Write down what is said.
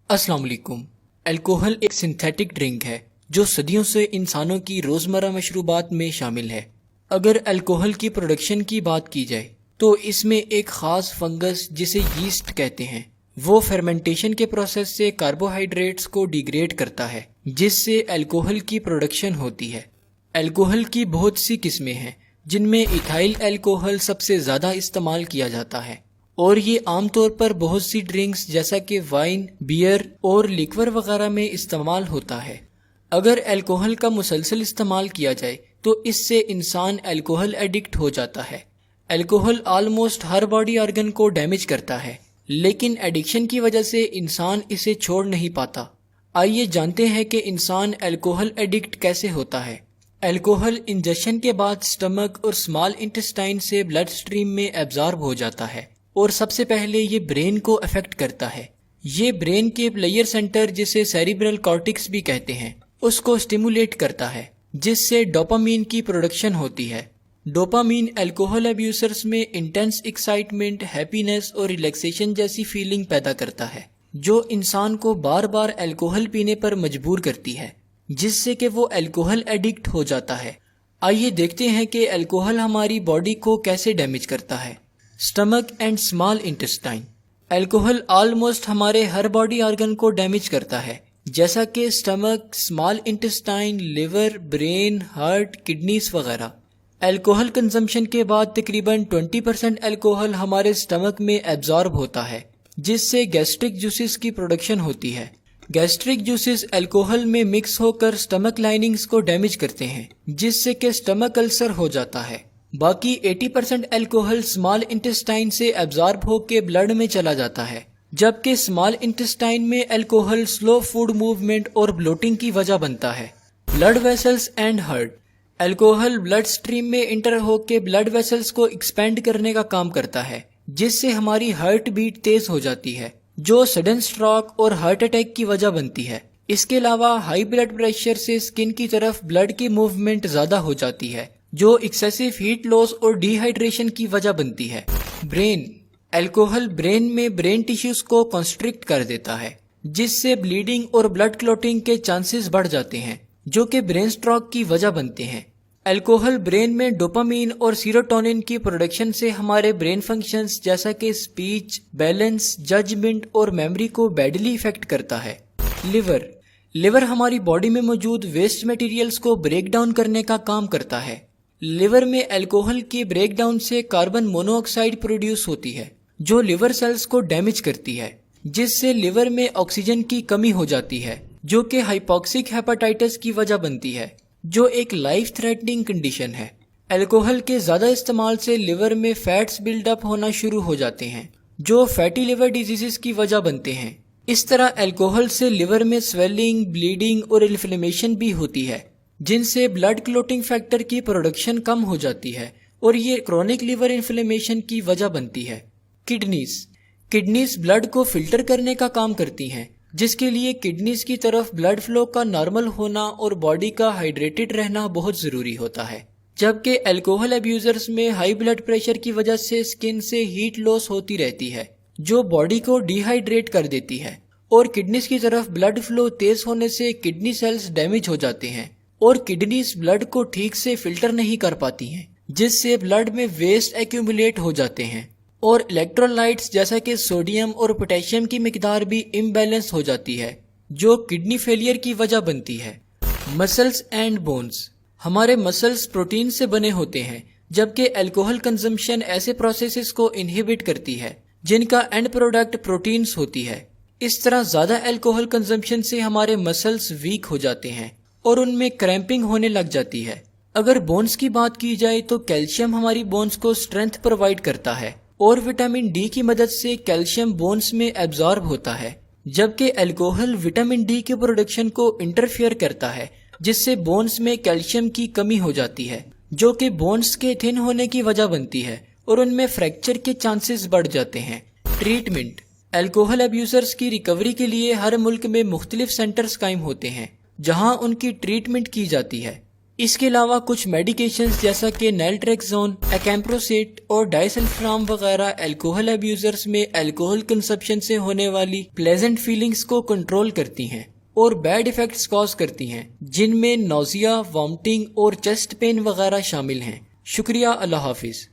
अस्सलाम वालेकुम। अल्कोहल एक सिंथेटिक ड्रिंक है जो सदियों से इंसानों की रोज़मर्रा मशरूबात में शामिल है। अगर अल्कोहल की प्रोडक्शन की बात की जाए तो इसमें एक ख़ास फंगस जिसे यीस्ट कहते हैं वो फर्मेंटेशन के प्रोसेस से कार्बोहाइड्रेट्स को डिग्रेड करता है जिससे अल्कोहल की प्रोडक्शन होती है। अल्कोहल की बहुत सी किस्में हैं जिनमें इथाइल अल्कोहल सबसे ज़्यादा इस्तेमाल किया जाता है और ये आमतौर पर बहुत सी ड्रिंक्स जैसा कि वाइन, बियर और लिक्वर वगैरह में इस्तेमाल होता है। अगर अल्कोहल का मुसलसल इस्तेमाल किया जाए तो इससे इंसान अल्कोहल एडिक्ट हो जाता है। अल्कोहल ऑलमोस्ट हर बॉडी ऑर्गन को डैमेज करता है, लेकिन एडिक्शन की वजह से इंसान इसे छोड़ नहीं पाता। आइए जानते हैं कि इंसान अल्कोहल एडिक्ट कैसे होता है। अल्कोहल इंजेक्शन के बाद स्टमक और स्मॉल इंटेस्टाइन से ब्लड स्ट्रीम में एब्जॉर्ब हो जाता है और सबसे पहले ये ब्रेन को अफेक्ट करता है। ये ब्रेन के प्लेयर सेंटर जिसे सेरिब्रल कॉर्टेक्स भी कहते हैं उसको स्टिमुलेट करता है जिससे डोपामीन की प्रोडक्शन होती है। डोपामीन अल्कोहल अब्यूजर्स में इंटेंस एक्साइटमेंट, हैप्पीनेस और रिलैक्सेशन जैसी फीलिंग पैदा करता है जो इंसान को बार बार अल्कोहल पीने पर मजबूर करती है जिससे कि वो अल्कोहल एडिक्ट हो जाता है। आइए देखते हैं कि अल्कोहल हमारी बॉडी को कैसे डैमेज करता है। Stomach and small intestine. Alcohol almost हमारे हर बॉडी ऑर्गन को डैमेज करता है जैसा कि stomach, small intestine, liver, brain, heart, kidneys वगैरह। अल्कोहल कंजम्पशन के बाद तकरीबन 20% अल्कोहल हमारे स्टमक में एब्जॉर्ब होता है जिससे गैस्ट्रिक जूसेस की प्रोडक्शन होती है। गैस्ट्रिक जूसेस अल्कोहल में मिक्स होकर स्टमक लाइनिंग्स को डैमेज करते हैं जिससे कि स्टमक अल्सर हो जाता है। बाकी 80% अल्कोहल स्मॉल इंटेस्टाइन से एब्जॉर्ब होकर ब्लड में चला जाता है, जबकि स्मॉल इंटेस्टाइन में अल्कोहल स्लो फूड मूवमेंट और ब्लोटिंग की वजह बनता है। Blood vessels and heart. Alcohol blood stream में इंटर होकर ब्लड वेसल्स को एक्सपेंड करने का काम करता है जिससे हमारी हार्ट बीट तेज हो जाती है जो सडन स्ट्रोक और हार्ट अटैक की वजह बनती है। इसके अलावा हाई ब्लड प्रेशर से स्किन की तरफ ब्लड की मूवमेंट ज्यादा हो जाती है जो एक्सेसिव हीट लॉस और डिहाइड्रेशन की वजह बनती है। ब्रेन। अल्कोहल ब्रेन में ब्रेन टिश्यूज को कंस्ट्रिक्ट कर देता है जिससे ब्लीडिंग और ब्लड क्लॉटिंग के चांसेस बढ़ जाते हैं जो कि ब्रेन स्ट्रोक की वजह बनते हैं। अल्कोहल ब्रेन में डोपामीन और सीरोटोनिन की प्रोडक्शन से हमारे ब्रेन फंक्शंस जैसा कि स्पीच, बैलेंस, जजमेंट और मेमोरी को बैडली इफेक्ट करता है। लिवर हमारी बॉडी में मौजूद वेस्ट मटेरियल्स को ब्रेक डाउन करने का काम करता है। लिवर में अल्कोहल के ब्रेक डाउन से कार्बन मोनोऑक्साइड प्रोड्यूस होती है जो लिवर सेल्स को डैमेज करती है जिससे लिवर में ऑक्सीजन की कमी हो जाती है जो कि हाइपोक्सिक हेपेटाइटिस की वजह बनती है जो एक लाइफ थ्रेटनिंग कंडीशन है। अल्कोहल के ज्यादा इस्तेमाल से लिवर में फैट्स बिल्डअप होना शुरू हो जाते हैं जो फैटी लिवर डिजीजेस की वजह बनते हैं। इस तरह अल्कोहल से लिवर में स्वेलिंग, ब्लीडिंग और इन्फ्लेमेशन भी होती है जिनसे ब्लड क्लोटिंग फैक्टर की प्रोडक्शन कम हो जाती है और ये क्रोनिक लिवर इन्फ्लेमेशन की वजह बनती है। किडनीज ब्लड को फिल्टर करने का काम करती हैं जिसके लिए किडनीज की तरफ ब्लड फ्लो का नॉर्मल होना और बॉडी का हाइड्रेटेड रहना बहुत जरूरी होता है। जबकि अल्कोहल अब्यूजर्स में हाई ब्लड प्रेशर की वजह से स्किन से हीट लॉस होती रहती है जो बॉडी को डिहाइड्रेट कर देती है और किडनीज की तरफ ब्लड फ्लो तेज होने से किडनी सेल्स डैमेज हो जाते हैं और किडनीज ब्लड को ठीक से फिल्टर नहीं कर पाती हैं जिससे ब्लड में वेस्ट एक्यूमुलेट हो जाते हैं और इलेक्ट्रोलाइट्स जैसा कि सोडियम और पोटेशियम की मिकदार भी इम्बैलेंस हो जाती है जो किडनी फेलियर की वजह बनती है। Muscles and bones. हमारे मसल्स प्रोटीन से बने होते हैं जबकि अल्कोहल कंजम्पशन ऐसे प्रोसेसेस को इनहिबिट करती है जिनका एंड प्रोडक्ट प्रोटीन्स होती है। इस तरह ज्यादा अल्कोहल कंजम्पशन से हमारे मसल्स वीक हो जाते हैं और उनमें क्रैम्पिंग होने लग जाती है। अगर बोन्स की बात की जाए तो कैल्शियम हमारी बोन्स को स्ट्रेंथ प्रोवाइड करता है और विटामिन डी की मदद से कैल्शियम बोन्स में एब्जॉर्ब होता है, जबकि अल्कोहल विटामिन डी के प्रोडक्शन को इंटरफियर करता है जिससे बोन्स में कैल्शियम की कमी हो जाती है जो कि बोन्स के थिन होने की वजह बनती है और उनमें फ्रैक्चर के चांसेस बढ़ जाते हैं। ट्रीटमेंट। अल्कोहल अब्यूजर्स की रिकवरी के लिए हर मुल्क में मुख्तलिफ सेंटर्स कायम होते हैं जहां उनकी ट्रीटमेंट की जाती है। اس کے علاوہ کچھ میڈیکیشنز جیسا کہ نیلٹریکزون، ایکیمپروسیٹ اور ڈائسلفرام وغیرہ الکوہل ابیوزرز میں الکوہل کنسپشن سے ہونے والی پلیزنٹ فیلنگز کو کنٹرول کرتی ہیں اور بیڈ ایفیکٹس کاز کرتی ہیں، جن میں نوزیا، وامٹنگ اور چیسٹ پین وغیرہ شامل ہیں۔ شکریہ، اللہ حافظ۔